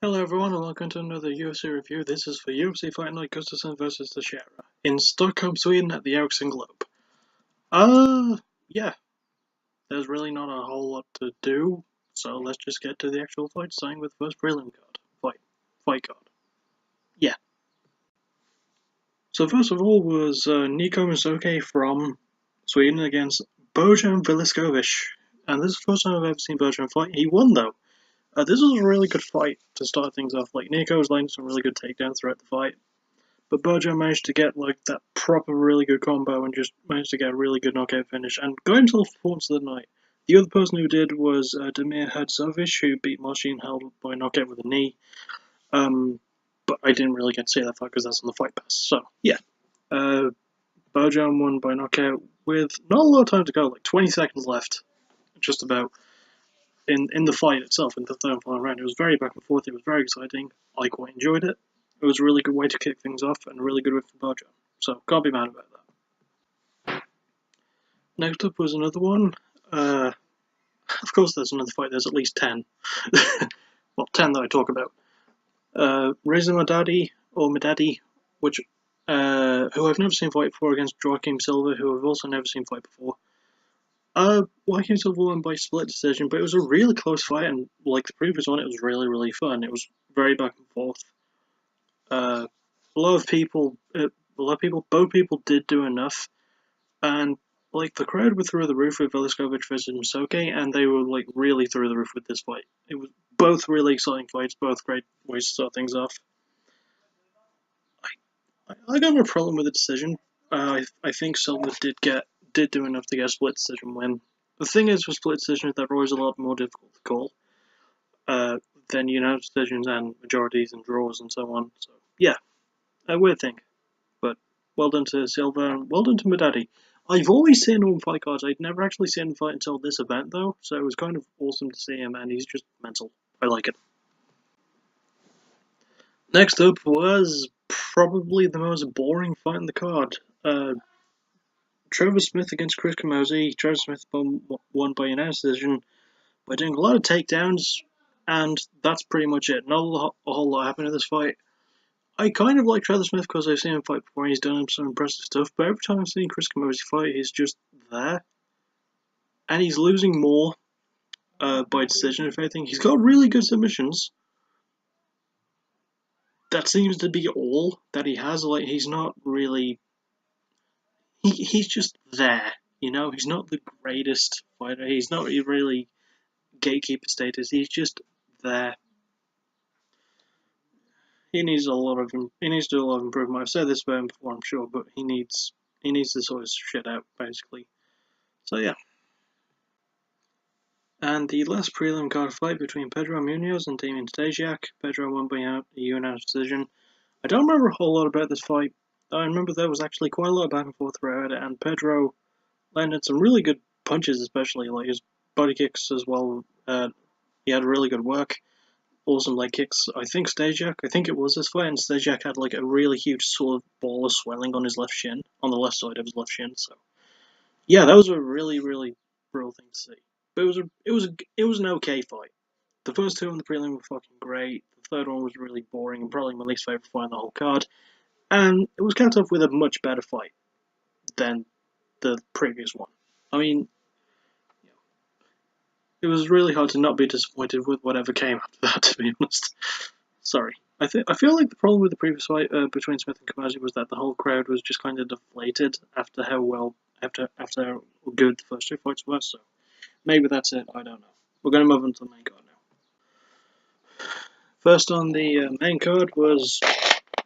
Hello everyone and welcome to another UFC review. This is for UFC Fight Night Gustafsson vs Teixeira in Stockholm, Sweden at the Ericsson Globe. Yeah, there's really not a whole lot to do, so let's just get to the actual fight, starting with the first prelim card. Fight card. Yeah. So first of all was Nico Misoke from Sweden against Bojan Velasquez. And this is the first time I've ever seen Bojan fight. He won though. This was a really good fight to start things off. Like, Nico was landing some really good takedowns throughout the fight. But Bojan managed to get like that proper really good combo and just managed to get a really good knockout finish and got himself performance of the night. The other person who did was Damir Hadzovic, who beat Marcin Held by knockout with a knee. But I didn't really get to see that fight because that's on the Fight Pass. So yeah, Bojan won by knockout with not a lot of time to go, like 20 seconds left, just about. In the fight itself, in the third and final round, it was very back and forth. It was very exciting. I quite enjoyed it. It was a really good way to kick things off and a really good way for Bojan. So can't be mad about that. Next up was another one. Of course, there's another fight. There's at least 10. Well, 10 that I talk about. Reza Madadi or Madadi, which who I've never seen fight before, against Joaquim Silva, who I've also never seen fight before. Joaquim Silva won by split decision, but it was a really close fight, and like the previous one, it was really, really fun. It was very back and forth. A lot of people, both people did do enough, and like the crowd were through the roof with Velasquez versus Misoke, and they were like really through the roof with this fight. It was both really exciting fights, both great ways to start things off. I got no problem with the decision. I think Silva did do enough to get a split decision win. The thing is, with split decisions, they're always a lot more difficult to call than unanimous decisions and majorities and draws and so on. So yeah, a weird thing, but well done to Silva and well done to Madadi. I've always seen him fight cards. I'd never actually seen him fight until this event though, so it was kind of awesome to see him, and he's just mental. I like it. Next up was probably the most boring fight in the card. Trevor Smith against Chris Camozzi. Trevor Smith won by unanimous decision by doing a lot of takedowns, and that's pretty much it. Not a whole lot happened in this fight. I kind of like Trevor Smith because I've seen him fight before and he's done some impressive stuff, but every time I've seen Chris Camozzi fight, he's just there. And he's losing more by decision, if anything. He's got really good submissions. That seems to be all that he has. Like, he's not really. He's just there, you know? He's not the greatest fighter. He's not really gatekeeper status. He's just there. He needs to do a lot of improvement. I've said this about him before, I'm sure, but he needs to sort his shit out, basically. So yeah. And the last prelim card fight between Pedro Munoz and Damian Stasiak. Pedro won by a unanimous decision. I don't remember a whole lot about this fight. I remember there was actually quite a lot of back and forth throughout it, and Pedro landed some really good punches, especially like his body kicks as well. He had really good work. Awesome leg kicks. I think it was this fight, and Stasiak had like a really huge sort of ball of swelling on his left shin, on the left side of his left shin. So yeah, that was a really, really brutal thing to see. But it was an okay fight. The first two in the prelim were fucking great. The third one was really boring and probably my least favorite fight in the whole card. And it was capped off with a much better fight than the previous one. I mean, it was really hard to not be disappointed with whatever came after that, to be honest. Sorry. I feel like the problem with the previous fight between Smith and Camozzi was that the whole crowd was just kind of deflated after how good the first two fights were. So maybe that's it. I don't know. We're going to move on to the main card now. First on the main card was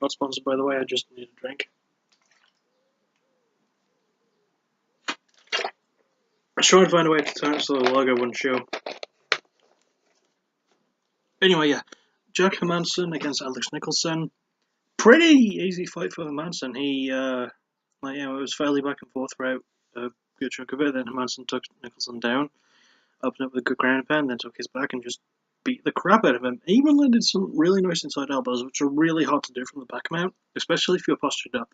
not sponsored, by the way. I just need a drink. I was trying to find a way to turn it so the logo wouldn't show. Anyway, yeah. Jack Hermansson against Alex Nicholson. Pretty easy fight for Hermansson. It was fairly back and forth throughout a good chunk of it. Then Hermansson took Nicholson down, opened up with a good ground pound, then took his back and just beat the crap out of him. He even landed some really nice inside elbows, which are really hard to do from the back mount, especially if you're postured up.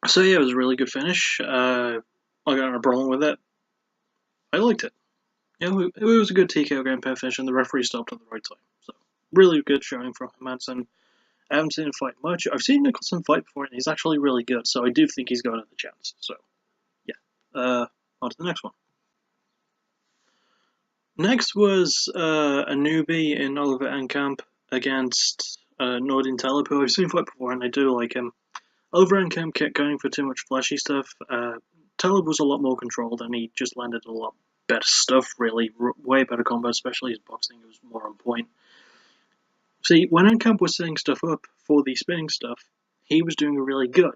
So yeah, it was a really good finish. I got no problem with it. I liked it. It was a good TKO ground pound finish, and the referee stopped at the right time. So really good showing from Hermansson. I haven't seen him fight much. I've seen Nicholson fight before, and he's actually really good, so I do think he's got another chance. So, yeah. On to the next one. Next was a newbie in Oliver Enkamp against Nordin Taleb, who I've seen fight before, and I do like him. Oliver Enkamp kept going for too much flashy stuff. Taleb was a lot more controlled, and he just landed a lot better stuff, really. Way better combo, especially his boxing. It was more on point. See, when Enkamp was setting stuff up for the spinning stuff, he was doing really good.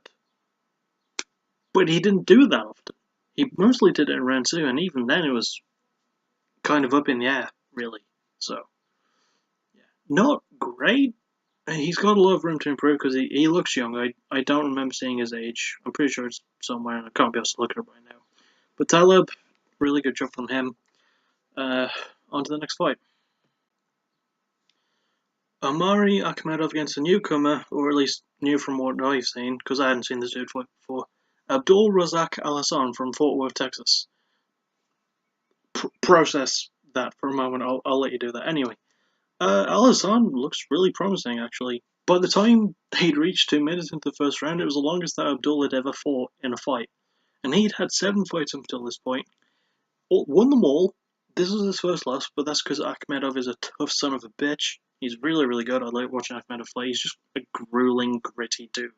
But he didn't do that often. He mostly did it in round 2, and even then it was kind of up in the air, really. So, yeah. Not great. He's got a lot of room to improve because he looks young. I don't remember seeing his age. I'm pretty sure it's somewhere, and I can't be able to look at it right now. But Taleb, really good job from him. On to the next fight. Omari Akhmedov against a newcomer, or at least new from what I've seen, because I hadn't seen this dude fight before. Abdul Razak Al-Hassan from Fort Worth, Texas. Process that for a moment. I'll let you do that. Anyway, Al-Hassan looks really promising, actually. By the time he'd reached 2 minutes into the first round, it was the longest that Abdul had ever fought in a fight. And he'd had 7 fights up until this point. Won them all. This was his first loss, but that's because Akhmedov is a tough son of a bitch. He's really, really good. I like watching Akhmedov play. He's just a grueling, gritty dude.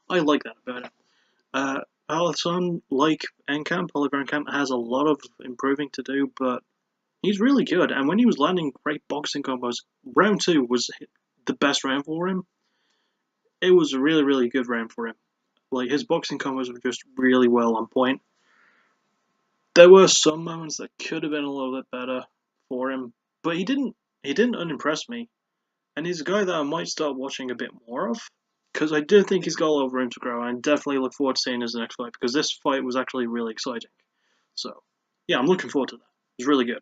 I like that about him. Al-Hassan, like Enkamp, Oliver Enkamp, has a lot of improving to do, but he's really good. And when he was landing great boxing combos, round 2 was the best round for him. It was a really, really good round for him. Like, his boxing combos were just really well on point. There were some moments that could have been a little bit better for him, but he didn't unimpress me. And he's a guy that I might start watching a bit more of, because I do think he's got a lot of room to grow, and I definitely look forward to seeing his next fight, because this fight was actually really exciting. So, yeah, I'm looking forward to that. It was really good.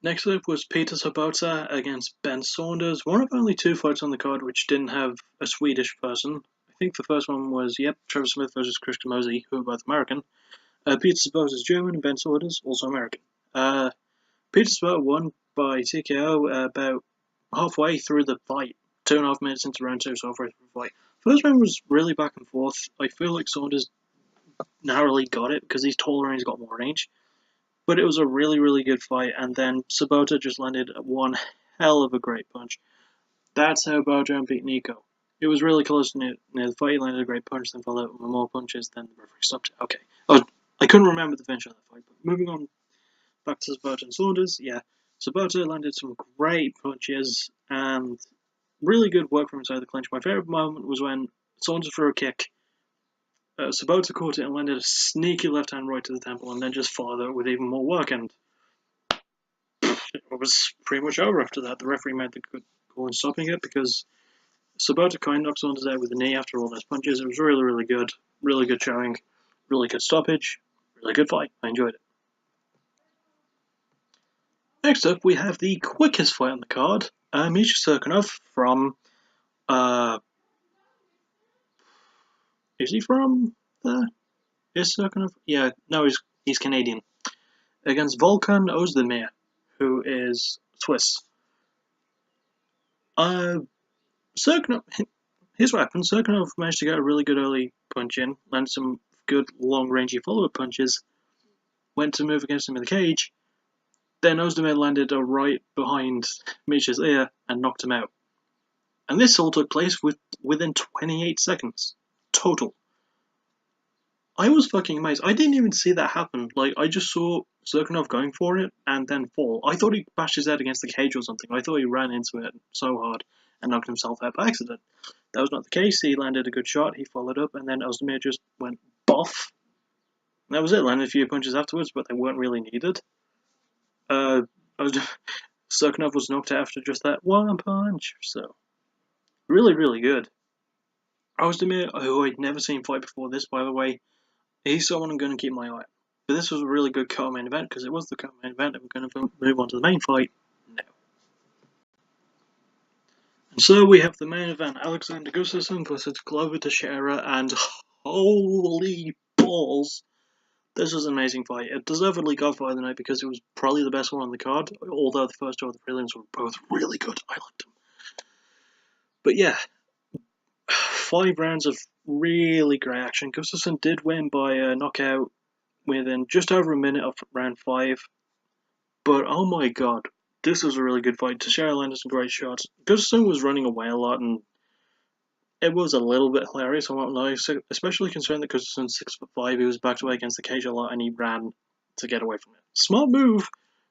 Next up was Peter Sabota against Ben Saunders, one of only 2 fights on the card which didn't have a Swedish person. I think the first one was, Trevor Smith versus Chris Camozzi, who are both American. Peter Sabota is German, and Ben Saunders, also American. Peter Sabota won by TKO about halfway through the fight. 2.5 minutes into round 2, so halfway through the fight. First round was really back and forth. I feel like Saunders narrowly got it because he's taller and he's got more range. But it was a really, really good fight, and then Sabota just landed one hell of a great punch. That's how Bojan beat Nico. It was really close near the fight. He landed a great punch, then followed up with more punches, then the referee stopped it. Okay. I couldn't remember the finish of that fight, but moving on back to Sabota and Saunders, Sabota landed some great punches and really good work from inside the clinch. My favourite moment was when Saunders threw a kick. Sabota caught it and landed a sneaky left hand right to the temple, and then just followed it with even more work. And it was pretty much over after that. The referee made the good call in stopping it because Sabota kind of knocked Saunders out with a knee after all those punches. It was really, really good. Really good showing. Really good stoppage. Really good fight. I enjoyed it. Next up, we have the quickest fight on the card. Misha Cirkunov from is he from there? Is Cirkunov? Yeah, no, he's Canadian. Against Volkan Oezdemir, who is Swiss. Cirkunov, his weapon, Cirkunov managed to get a really good early punch in, landed some good long-rangey follow-up punches, went to move against him in the cage, then Oezdemir landed a right behind Misha's ear and knocked him out. And this all took place within 28 seconds. Total. I was fucking amazed. I didn't even see that happen. Like, I just saw Cirkunov going for it and then fall. I thought he bashed his head against the cage or something. I thought he ran into it so hard and knocked himself out by accident. That was not the case. He landed a good shot, he followed up, and then Oezdemir just went boff. And that was it. Landed a few punches afterwards, but they weren't really needed. Cirkunov was knocked out after just that one punch. So, really, really good. Oezdemir, who I'd never seen fight before this, by the way, he's someone I'm going to keep my eye on. But this was a really good co-main event, because it was the co-main event, and we're going to move on to the main fight now. And so we have the main event, Alexander Gustafsson versus Glover Teixeira, and holy balls, This was an amazing fight. It deservedly got Fight of the Night because it was probably the best one on the card, although the first two of the prelims were both really good. I liked them. But yeah, 5 rounds of really great action. Gustafsson did win by a knockout within just over a minute of round 5. But oh my god, this was a really good fight. Teixeira landed some great shots. Gustafsson was running away a lot, and it was a little bit hilarious, I won't lie, especially considering that Gustafsson's 6'5", he was backed away against the cage a lot, and he ran to get away from it. Smart move,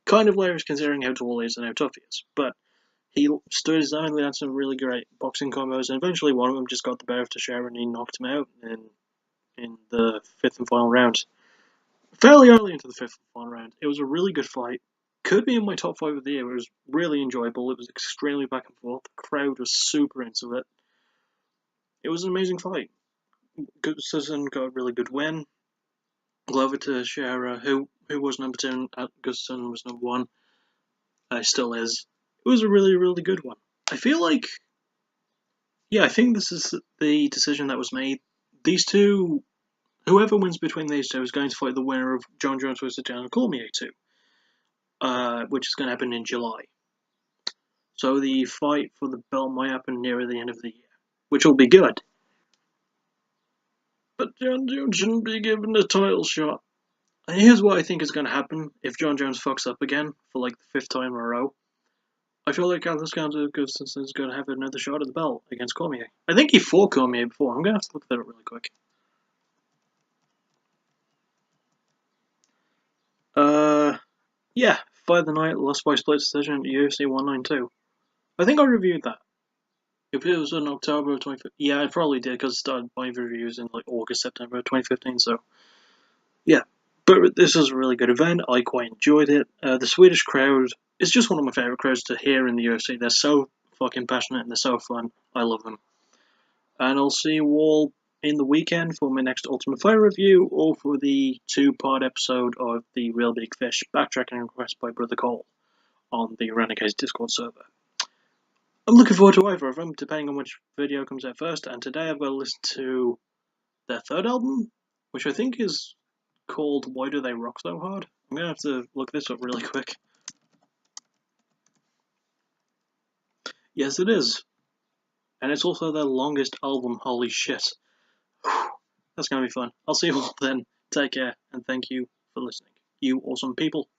kind of hilarious considering how tall he is and how tough he is. But he stood his own, had some really great boxing combos, and eventually one of them just got the better of Teixeira, and he knocked him out in the 5th and final round. Fairly early into the 5th and final round. It was a really good fight. Could be in my top 5 of the year. It was really enjoyable. It was extremely back and forth. The crowd was super into it. It was an amazing fight. Gustafsson got a really good win. Glover to Teixeira, who was number 2 and Gustafsson was number 1. Still is. It was a really, really good one. I feel like, yeah, I think this is the decision that was made. These two, whoever wins between these two is going to fight the winner of Jon Jones vs. Daniel Cormier 2, which is going to happen in July. So the fight for the belt might happen nearer the end of the year, which will be good. But Jon Jones shouldn't be given a title shot. And here's what I think is going to happen if Jon Jones fucks up again for like the 5th time in a row. I feel like Alexander Gustafsson is going to have another shot at the belt against Cormier. I think he fought Cormier before. I'm going to have to look that up really quick. Yeah, Fight of the Night, lost by split decision at UFC 192. I think I reviewed that. If it was in October of 2015, yeah, I probably did because I started buying reviews in like August, September of 2015. So yeah, but this was a really good event. I quite enjoyed it. The Swedish crowd is just one of my favorite crowds to hear in the UFC. They're so fucking passionate and they're so fun. I love them. And I'll see you all in the weekend for my next Ultimate Fighter review, or for the 2-part episode of the Real Big Fish backtracking request by Brother Cole on the Renegades Discord server. I'm looking forward to either of them, depending on which video comes out first, and today I've got to listen to their 3rd album, which I think is called Why Do They Rock So Hard? I'm going to have to look this up really quick. Yes, it is. And it's also their longest album, holy shit. That's going to be fun. I'll see you all then. Take care, and thank you for listening. You awesome people.